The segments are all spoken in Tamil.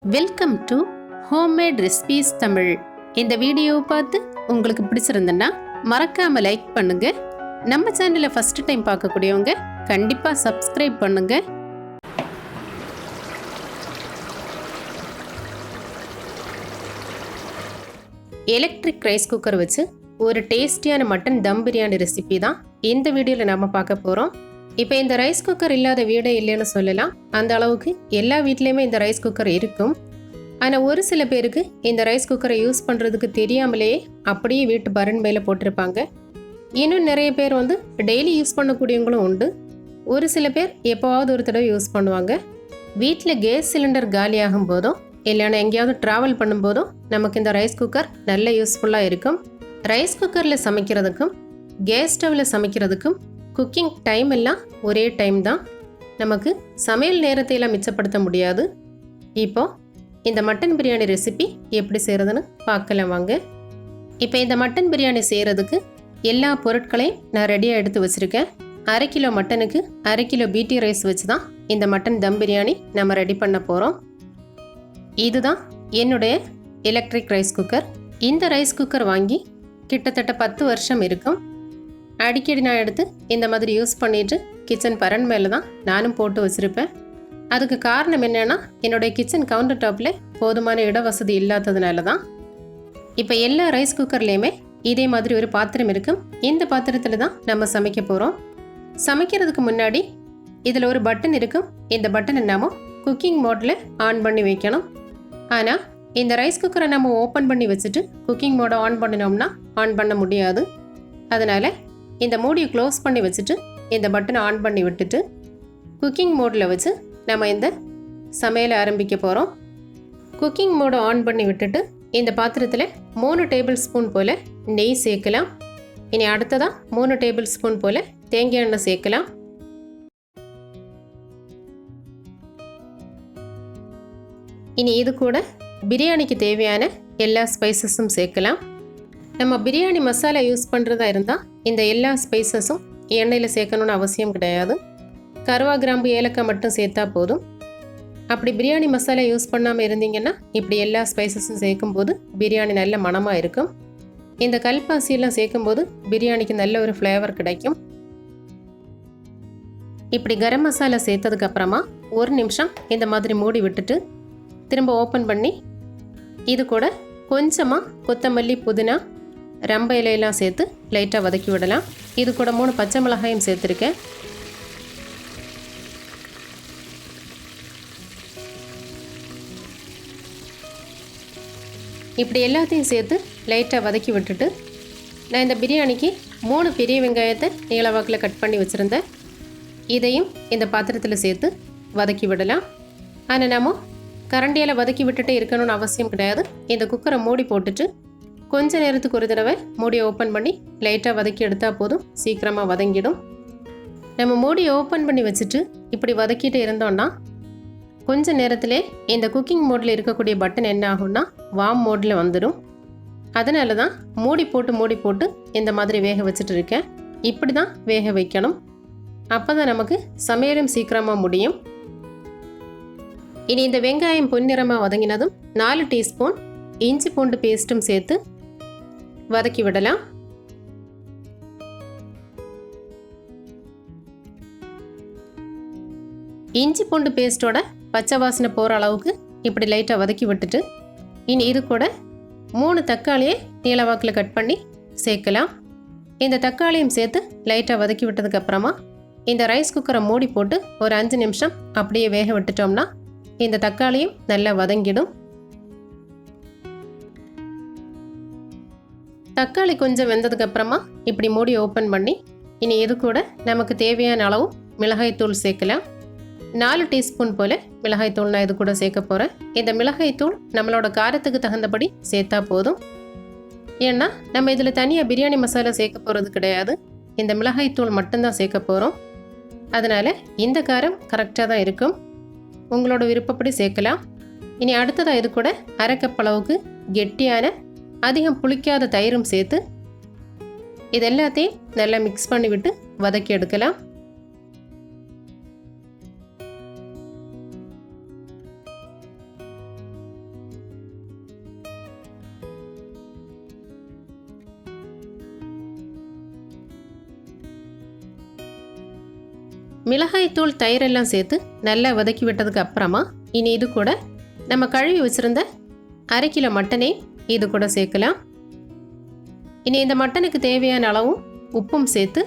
Welcome to homemade recipes Tamil. இந்த வீடியோவை பார்த்து உங்களுக்கு பிடிச்சிருந்ததுன்னா மறக்காம லைக் பண்ணுங்க. நம்ம சேனலை ஃபர்ஸ்ட் டைம் பார்க்கக்கூடியவங்க கண்டிப்பா சப்ஸ்கிரைப் பண்ணுங்க. எலக்ட்ரிக் ரைஸ் குக்கர் வச்சு ஒரு டேஸ்டியான மட்டன் தம் பிரியாணி ரெசிபி தான் இந்த வீடியோவில் நம்ம பார்க்க போகிறோம். இப்போ இந்த ரைஸ் குக்கர் இல்லாத வீடே இல்லைன்னு சொல்லலாம். அந்த அளவுக்கு எல்லா வீட்லேயுமே இந்த ரைஸ் குக்கர் இருக்கும். ஆனால் ஒரு சில பேருக்கு இந்த ரைஸ் குக்கரை யூஸ் பண்ணுறதுக்கு தெரியாமலேயே அப்படியே வீட்டு பரன் மேலே போட்டிருப்பாங்க. இன்னும் நிறைய பேர் டெய்லி யூஸ் பண்ணக்கூடியவங்களும் உண்டு. ஒரு சில பேர் எப்போவாவது ஒரு தடவை யூஸ் பண்ணுவாங்க. வீட்டில் கேஸ் சிலிண்டர் காலியாகும் போதும் இல்லைன்னா எங்கேயாவது ட்ராவல் பண்ணும்போதும் நமக்கு இந்த ரைஸ் குக்கர் நல்ல யூஸ்ஃபுல்லாக இருக்கும். ரைஸ் குக்கரில் சமைக்கிறதுக்கும் கேஸ் ஸ்டவ்வில் சமைக்கிறதுக்கும் குக்கிங் டைம் எல்லாம் ஒரே டைம் தான். நமக்கு சமையல் நேரத்தை எல்லாம் மிச்சப்படுத்த முடியாது. இப்போ இந்த மட்டன் பிரியாணி ரெசிபி எப்படி செய்கிறதுன்னு பார்க்கலாம் வாங்க. இப்போ இந்த மட்டன் பிரியாணி செய்கிறதுக்கு எல்லா பொருட்களையும் நான் ரெடியாக எடுத்து வச்சுருக்கேன். 1/2 கிலோ மட்டனுக்கு 1/2 கிலோ பீட்டி ரைஸ் வச்சு தான் இந்த மட்டன் தம் பிரியாணி நம்ம ரெடி பண்ண போகிறோம். இதுதான் என்னுடைய எலக்ட்ரிக் ரைஸ் குக்கர். இந்த ரைஸ் குக்கர் வாங்கி கிட்டத்தட்ட 10 வருஷம் இருக்கும். அடிக்கடி நான் எடுத்து இந்த மாதிரி யூஸ் பண்ணிவிட்டு கிச்சன் பரன் மேலே தான் நானும் போட்டு வச்சுருப்பேன். அதுக்கு காரணம் என்னென்னா என்னுடைய கிச்சன் கவுண்டர் டாப்பில் போதுமான இட வசதி இல்லாததுனால தான். இப்போ எல்லா ரைஸ் குக்கர்லேயுமே இதே மாதிரி ஒரு பாத்திரம் இருக்கும். இந்த பாத்திரத்தில் தான் நம்ம சமைக்க போகிறோம். சமைக்கிறதுக்கு முன்னாடி இதில் ஒரு பட்டன் இருக்கும். இந்த பட்டனை நாம குக்கிங் மோடில் ஆன் பண்ணி வைக்கணும். ஆனால் இந்த ரைஸ் குக்கரை நம்ம ஓப்பன் பண்ணி வச்சுட்டு குக்கிங் மோடை ஆன் பண்ணினோம்னா ஆன் பண்ண முடியாது. அதனால் இந்த மூடியை க்ளோஸ் பண்ணி வச்சுட்டு இந்த பட்டனை ஆன் பண்ணி விட்டுட்டு குக்கிங் மோடில் வச்சு நம்ம இந்த சமையலை ஆரம்பிக்க போகிறோம். குக்கிங் மோடை ஆன் பண்ணி விட்டுட்டு இந்த பாத்திரத்தில் 3 டேபிள் ஸ்பூன் போல் நெய் சேர்க்கலாம். இனி அடுத்ததாக 3 டேபிள் ஸ்பூன் போல் தேங்காய் எண்ணெய் சேர்க்கலாம். இனி இது கூட பிரியாணிக்கு தேவையான எல்லா ஸ்பைசஸும் சேர்க்கலாம். நம்ம பிரியாணி மசாலா யூஸ் பண்ணுறதா இருந்தால் இந்த எல்லா ஸ்பைசஸும் எண்ணெயில் சேர்க்கணுன்னு அவசியம் கிடையாது. கருவா கிராம்பு ஏலக்காய் மட்டும் சேர்த்தா போதும். அப்படி பிரியாணி மசாலா யூஸ் பண்ணாமல் இருந்தீங்கன்னா இப்படி எல்லா ஸ்பைசஸும் சேர்க்கும்போது பிரியாணி நல்ல மணமாக இருக்கும். இந்த கல்பாசியெல்லாம் சேர்க்கும்போது பிரியாணிக்கு நல்ல ஒரு ஃப்ளேவர் கிடைக்கும். இப்படி கரம் மசாலா சேர்த்ததுக்கப்புறமா 1 நிமிஷம் இந்த மாதிரி மூடி விட்டுட்டு திரும்ப ஓப்பன் பண்ணி இது கூட கொஞ்சமாக கொத்தமல்லி, புதினா, ரம்ப இலையெல்லாம் சேர்த்து லைட்டாக வதக்கி விடலாம். இது கூட 3 பச்சை மிளகாயும் சேர்த்துருக்கேன். இப்படி எல்லாத்தையும் சேர்த்து லைட்டாக வதக்கி விட்டுட்டு நான் இந்த பிரியாணிக்கு 3 பெரிய வெங்காயத்தை நீளவாக்கில் கட் பண்ணி வச்சுருந்தேன். இதையும் இந்த பாத்திரத்தில் சேர்த்து வதக்கி விடலாம். ஆனால் நம்ம கரண்டியால் வதக்கி விட்டுட்டே இருக்கணும்னு அவசியம் கிடையாது. இந்த குக்கரை மூடி போட்டுட்டு கொஞ்ச நேரத்துக்கு ஒரு தடவை மூடியை ஓப்பன் பண்ணி லைட்டாக வதக்கி எடுத்தால் போதும், சீக்கிரமாக வதங்கிடும். நம்ம மூடியை ஓப்பன் பண்ணி வச்சுட்டு இப்படி வதக்கிட்டு இருந்தோம்னா கொஞ்ச நேரத்திலே இந்த குக்கிங் மோடில் இருக்கக்கூடிய பட்டன் என்ன ஆகும்னா வார்ம் மோடில் வந்துடும். அதனால தான் மூடி போட்டு இந்த மாதிரி வேக வச்சுட்டு இருக்கேன். இப்படி தான் வேக வைக்கணும். அப்போ தான் நமக்கு சமையலும் சீக்கிரமாக முடியும். இனி இந்த வெங்காயம் பொன்னிறமாக வதங்கினதும் 4 டீஸ்பூன் இஞ்சி பூண்டு பேஸ்ட்டும் சேர்த்து வதக்கி விடலாம். இஞ்சி பூண்டு பேஸ்ட்டோட பச்சை வாசனை போகிற அளவுக்கு இப்படி லைட்டாக வதக்கி விட்டுட்டு இனி இது கூட 3 தக்காளியை நீளவாக்கில் கட் பண்ணி சேர்க்கலாம். இந்த தக்காளியும் சேர்த்து லைட்டாக வதக்கி விட்டதுக்கப்புறமா இந்த ரைஸ் குக்கரை மூடி போட்டு ஒரு 5 நிமிஷம் அப்படியே வேக விட்டுட்டோம்னா இந்த தக்காளியும் நல்லா வதங்கிடும். தக்காளி கொஞ்சம் வெந்ததுக்கப்புறமா இப்படி மூடி ஓப்பன் பண்ணி இனி இது கூட நமக்கு தேவையான அளவு மிளகாய்த்தூள் சேர்க்கலாம். 4 டீஸ்பூன் போல் மிளகாய்த்தூள் நான் இது கூட சேர்க்க போகிறேன். இந்த மிளகாய்த்தூள் நம்மளோட காரத்துக்கு தகுந்தபடி சேர்த்தா போதும். ஏன்னா நம்ம இதில் தனியாக பிரியாணி மசாலா சேர்க்க போகிறது கிடையாது. இந்த மிளகாய்த்தூள் மட்டும்தான் சேர்க்க போகிறோம். அதனால் இந்த காரம் கரெக்டாக தான் இருக்கும். உங்களோட விருப்பப்படி சேர்க்கலாம். இனி அடுத்ததாக இது கூட 1/2 கப் அளவுக்கு கெட்டியான அதிகம் புளிக்காத தயிரும் சேர்த்து இது எல்லாத்தையும் நல்லா மிக்ஸ் பண்ணிவிட்டு வதக்கி எடுக்கலாம். மிளகாய் தூள் தயிரெல்லாம் சேர்த்து நல்லா வதக்கி விட்டதுக்கு அப்புறமா இனி இது கூட நம்ம கழுவி வச்சுருந்த 1/2 கிலோ மட்டனே இது கூட சேர்க்கலாம். இனி இந்த மட்டனுக்கு தேவையான அளவும் உப்பும் சேர்த்து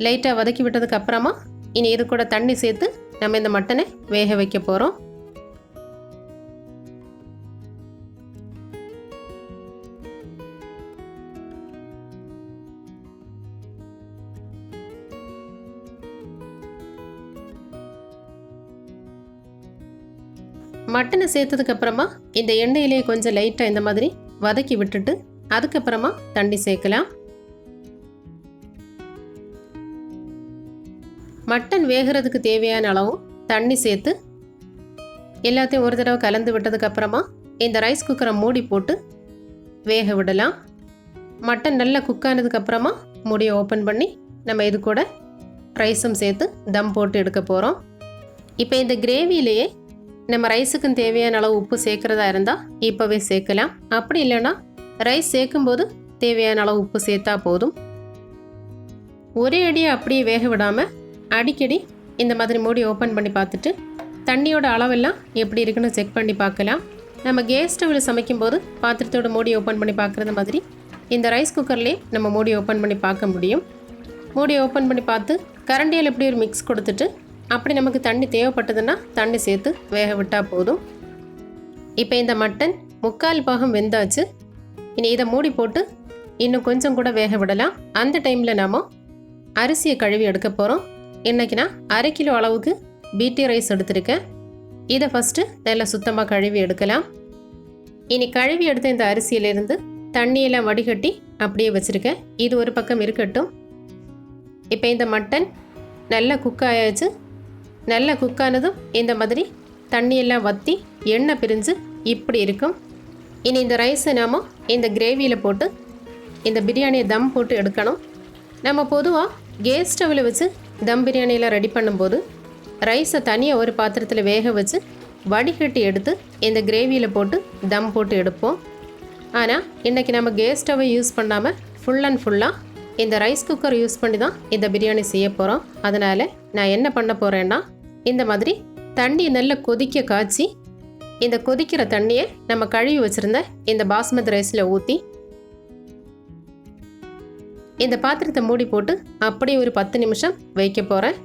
லைட்டாக வதக்கி விட்டதுக்கு அப்புறமா இனி இது கூட தண்ணி சேர்த்து நம்ம இந்த மட்டனை வேக வைக்க போகிறோம். மட்டனை சேர்த்ததுக்கு அப்புறமா இந்த எண்ணெயிலே கொஞ்சம் லைட்டாக இந்த மாதிரி வதக்கி விட்டுட்டு அதுக்கப்புறமா தண்ணி சேர்க்கலாம். மட்டன் வேகிறதுக்கு தேவையான அளவும் தண்ணி சேர்த்து எல்லாத்தையும் ஒரு தடவை கலந்து விட்டதுக்கு அப்புறமா இந்த ரைஸ் குக்கரை மூடி போட்டு வேக விடலாம். மட்டன் நல்லா குக் ஆனதுக்கு அப்புறமா மூடியை ஓப்பன் பண்ணி நம்ம இது கூட ரைஸும் சேர்த்து தம் போட்டு எடுக்க போகிறோம். இப்போ இந்த கிரேவிலேயே நம்ம ரைஸுக்கும் தேவையான அளவு உப்பு சேர்க்குறதா இருந்தால் இப்போவே சேர்க்கலாம். அப்படி இல்லைன்னா ரைஸ் சேர்க்கும்போது தேவையான அளவு உப்பு சேர்த்தா போதும். ஒரே அடியாக அப்படியே வேக விடாமல் அடிக்கடி இந்த மாதிரி மூடி ஓப்பன் பண்ணி பார்த்துட்டு தண்ணியோட அளவெல்லாம் எப்படி இருக்குன்னு செக் பண்ணி பார்க்கலாம். நம்ம கேஸ் ஸ்டவ்வில் சமைக்கும்போது பாத்திரத்தோட மூடி ஓப்பன் பண்ணி பார்க்குறது மாதிரி இந்த ரைஸ் குக்கர்லேயே நம்ம மூடி ஓப்பன் பண்ணி பார்க்க முடியும். மூடி ஓப்பன் பண்ணி பார்த்து கரண்டியில் எப்படி ஒரு மிக்ஸ் கொடுத்துட்டு அப்படி நமக்கு தண்ணி தேவைப்பட்டதுன்னா தண்ணி சேர்த்து வேக விட்டால் போதும். இப்போ இந்த மட்டன் 3/4 பாகம் வெந்தாச்சு. இனி இதை மூடி போட்டு இன்னும் கொஞ்சம் கூட வேக விடலாம். அந்த டைமில் நாம் அரிசியை கழுவி எடுக்க போகிறோம். இன்றைக்கி நான் 1/2 கிலோ அளவுக்கு பீட்டி ரைஸ் எடுத்திருக்கேன். இதை ஃபஸ்ட்டு நல்லா சுத்தமாக கழுவி எடுக்கலாம். இனி கழுவி எடுத்த இந்த அரிசியிலேருந்து தண்ணியெல்லாம் வடிகட்டி அப்படியே வச்சுருக்கேன். இது ஒரு பக்கம் இருக்கட்டும். இப்போ இந்த மட்டன் நல்லா குக் ஆயாச்சு. நல்லா குக்கானதும் இந்த மாதிரி தண்ணியெல்லாம் வற்றி எண்ணெய் பிரிஞ்சு இப்படி இருக்கும். இனி இந்த ரைஸை நாம் இந்த கிரேவியில் போட்டு இந்த பிரியாணியை தம் போட்டு எடுக்கணும். நம்ம பொதுவாக கேஸ் ஸ்டவ்வில் வச்சு தம் பிரியாணியெல்லாம் ரெடி பண்ணும்போது ரைஸை தனியாக ஒரு பாத்திரத்தில் வேக வச்சு வடிகட்டி எடுத்து இந்த கிரேவியில் போட்டு தம் போட்டு எடுப்போம். ஆனால் இன்றைக்கி நம்ம கேஸ் ஸ்டவ்வை யூஸ் பண்ணாமல் ஃபுல் அண்ட் ஃபுல்லாக இந்த ரைஸ் குக்கர் யூஸ் பண்ணி தான் இந்த பிரியாணி செய்ய போகிறோம். அதனால் நான் என்ன பண்ண போகிறேன்னா இந்த மாதிரி தண்ணி நல்லா கொதிக்க காய்ச்சி இந்த கொதிக்கிற தண்ணியை நம்ம கழுவி வச்சுருந்த இந்த பாஸ்மதி ரைஸில் ஊற்றி இந்த பாத்திரத்தை மூடி போட்டு அப்படியே ஒரு 10 நிமிஷம் வைக்க போகிறேன்.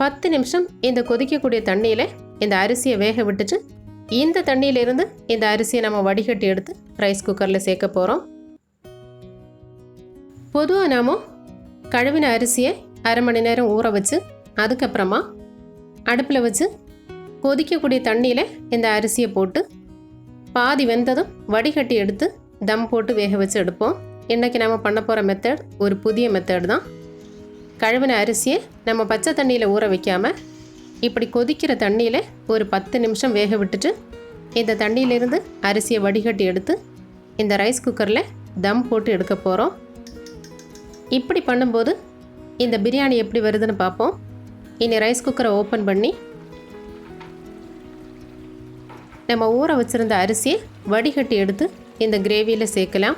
10 நிமிஷம் இந்த கொதிக்கக்கூடிய தண்ணியில் இந்த அரிசியை வேக விட்டுட்டு இந்த தண்ணியிலிருந்து இந்த அரிசியை நம்ம வடிகட்டி எடுத்து ரைஸ் குக்கரில் சேர்க்க போகிறோம். பொதுவாக நாம் கழுவின அரிசியை 1/2 மணி நேரம் ஊற வச்சு அதுக்கப்புறமா அடுப்பில் வச்சு கொதிக்கக்கூடிய தண்ணியில் இந்த அரிசியை போட்டு பாதி வெந்ததும் வடிகட்டி எடுத்து தம் போட்டு வேக வச்சு எடுப்போம். இன்றைக்கி நம்ம பண்ண போகிற மெத்தட் ஒரு புதிய மெத்தட் தான். கழுவின அரிசியை நம்ம பச்சை தண்ணியில் ஊற வைக்காமல் இப்படி கொதிக்கிற தண்ணியில் ஒரு 10 நிமிஷம் வேக விட்டுட்டு இந்த தண்ணியிலிருந்து அரிசியை வடிகட்டி எடுத்து இந்த ரைஸ் குக்கரில் தம் போட்டு எடுக்க போகிறோம். இப்படி பண்ணும்போது இந்த பிரியாணி எப்படி வருதுன்னு பார்ப்போம். இனி ரைஸ் குக்கரை ஓப்பன் பண்ணி நம்ம ஊற வச்சுருந்த அரிசியை வடிகட்டி எடுத்து இந்த கிரேவியில் சேர்க்கலாம்.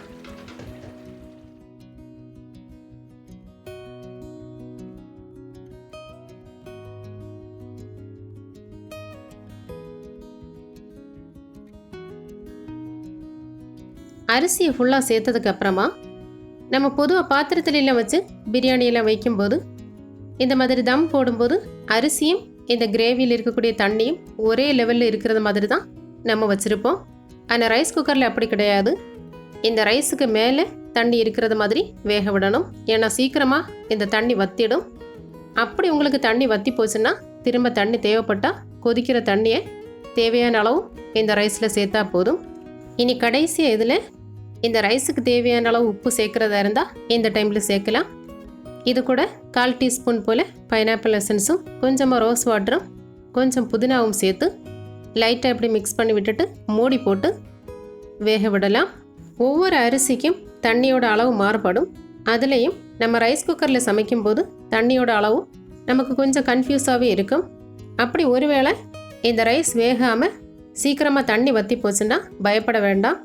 அரிசியை ஃபுல்லாக சேர்த்ததுக்கு அப்புறமா நம்ம பொதுவாக பாத்திரத்திலெல்லாம் வச்சு பிரியாணியெல்லாம் வைக்கும்போது இந்த மாதிரி தம் போடும்போது அரிசியும் இந்த கிரேவியில் இருக்கக்கூடிய தண்ணியும் ஒரே லெவலில் இருக்கிறது மாதிரி தான் நம்ம வச்சுருப்போம். ஆனால் ரைஸ் குக்கரில் அப்படி கிடையாது. இந்த ரைஸுக்கு மேலே தண்ணி இருக்கிறது மாதிரி வேக விடணும். ஏன்னா சீக்கிரமாக இந்த தண்ணி வற்றிடும். அப்படி உங்களுக்கு தண்ணி வற்றி போச்சுன்னா திரும்ப தண்ணி தேவைப்பட்டால் கொதிக்கிற தண்ணியை தேவையான அளவு இந்த ரைஸில் சேர்த்தா போதும். இனி கடைசியாக இதில் இந்த ரைஸுக்கு தேவையான அளவு உப்பு சேர்க்குறதா இருந்தால் இந்த டைமில் சேர்க்கலாம். இது கூட 1/4 டீஸ்பூன் போல் பைனாப்பிள் எசன்ஸும் கொஞ்சமாக ரோஸ் வாட்டரும் கொஞ்சம் புதினாவும் சேர்த்து லைட்டாக இப்படி மிக்ஸ் பண்ணி விட்டுட்டு மூடி போட்டு வேக விடலாம். ஒவ்வொரு அரிசிக்கும் தண்ணியோட அளவு மாறுபடும். அதுலேயும் நம்ம ரைஸ் குக்கரில் சமைக்கும்போது தண்ணியோட அளவு நமக்கு கொஞ்சம் கன்ஃபியூஸாகவே இருக்கும். அப்படி ஒருவேளை இந்த ரைஸ் வேகாமல் சீக்கிரமாக தண்ணி வற்றி போச்சுன்னா பயப்பட வேண்டாம்.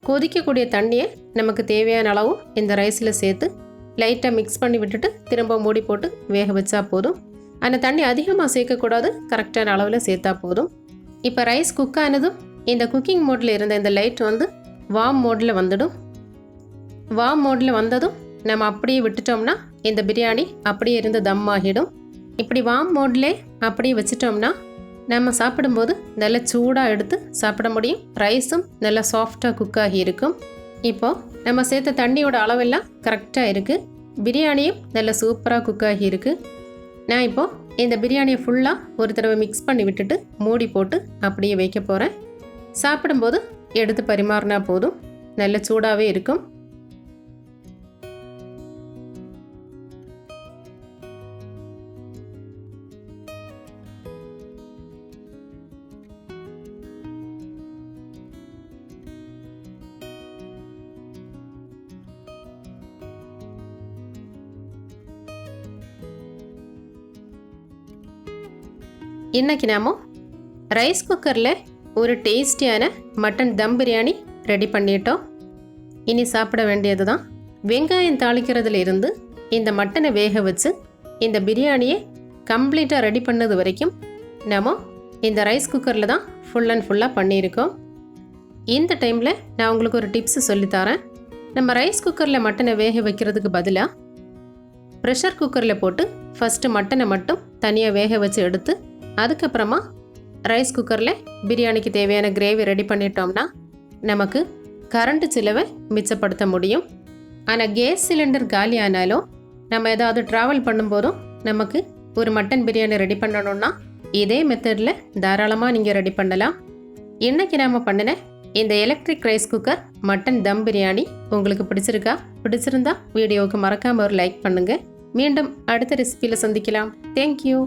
கொதிக்கக்கூடிய தண்ணியை நமக்கு தேவையான அளவு இந்த ரைஸில் சேர்த்து லைட்டாக மிக்ஸ் பண்ணி விட்டுட்டு திரும்ப மூடி போட்டு வேக வச்சா போதும். அந்த தண்ணி அதிகமாக சேர்க்கக்கூடாது, கரெக்டான அளவில் சேர்த்தா போதும். இப்போ ரைஸ் குக் ஆனதும் இந்த குக்கிங் மோடில் இருந்த இந்த லைட் வந்து வார்ம் மோடில் வந்துடும். வார்ம் மோடில் வந்ததும் நம்ம அப்படியே விட்டுட்டோம்னா இந்த பிரியாணி அப்படியே இருந்து தம் ஆகிடும். இப்படி வார்ம் மோட்லே அப்படியே வச்சிட்டோம்னா நம்ம சாப்பிடும்போது நல்லா சூடாக எடுத்து சாப்பிட முடியும். ரைஸும் நல்லா சாஃப்டாக குக் ஆகி இருக்கும். இப்போது நம்ம சேர்த்த தண்ணியோட அளவெல்லாம் கரெக்டாக இருக்குது. பிரியாணியும் நல்லா சூப்பராக குக் ஆகி இருக்குது. நான் இப்போது இந்த பிரியாணியை ஃபுல்லாக ஒரு தடவை மிக்ஸ் பண்ணி விட்டுட்டு மூடி போட்டு அப்படியே வைக்க போகிறேன். சாப்பிடும்போது எடுத்து பரிமாறினா போதும், நல்ல சூடாகவே இருக்கும். இன்றைக்கி நாம் ரைஸ் குக்கரில் ஒரு டேஸ்டியான மட்டன் தம் பிரியாணி ரெடி பண்ணிட்டோம். இனி சாப்பிட வேண்டியது தான். வெங்காயம் தாளிக்கிறதுல இருந்து இந்த மட்டனை வேக வச்சு இந்த பிரியாணியை கம்ப்ளீட்டாக ரெடி பண்ணது வரைக்கும் நம்ம இந்த ரைஸ் குக்கரில் தான் ஃபுல் அண்ட் ஃபுல்லாக பண்ணியிருக்கோம். இந்த டைமில் நான் உங்களுக்கு ஒரு டிப்ஸு சொல்லித்தரேன். நம்ம ரைஸ் குக்கரில் மட்டனை வேக வைக்கிறதுக்கு பதிலாக ப்ரெஷர் குக்கரில் போட்டு ஃபஸ்ட்டு மட்டனை மட்டும் தனியாக வேக வச்சு எடுத்து அதுக்கப்புறமா ரைஸ் குக்கரில் பிரியாணிக்கு தேவையான கிரேவி ரெடி பண்ணிட்டோம்னா நமக்கு கரண்ட் செலவை மிச்சப்படுத்த முடியும். ஆனால் கேஸ் சிலிண்டர் காலி ஆனாலும் நம்ம ஏதாவது ட்ராவல் பண்ணும்போதும் நமக்கு ஒரு மட்டன் பிரியாணி ரெடி பண்ணணும்னா இதே மெத்தடில் தாராளமாக நீங்கள் ரெடி பண்ணலாம். இன்றைக்கி நாம் பண்ணின இந்த எலக்ட்ரிக் ரைஸ் குக்கர் மட்டன் தம் பிரியாணி உங்களுக்கு பிடிச்சிருந்தா வீடியோவுக்கு மறக்காமல் ஒரு லைக் பண்ணுங்கள். மீண்டும் அடுத்த ரெசிபியில் சந்திக்கலாம். தேங்க்யூ.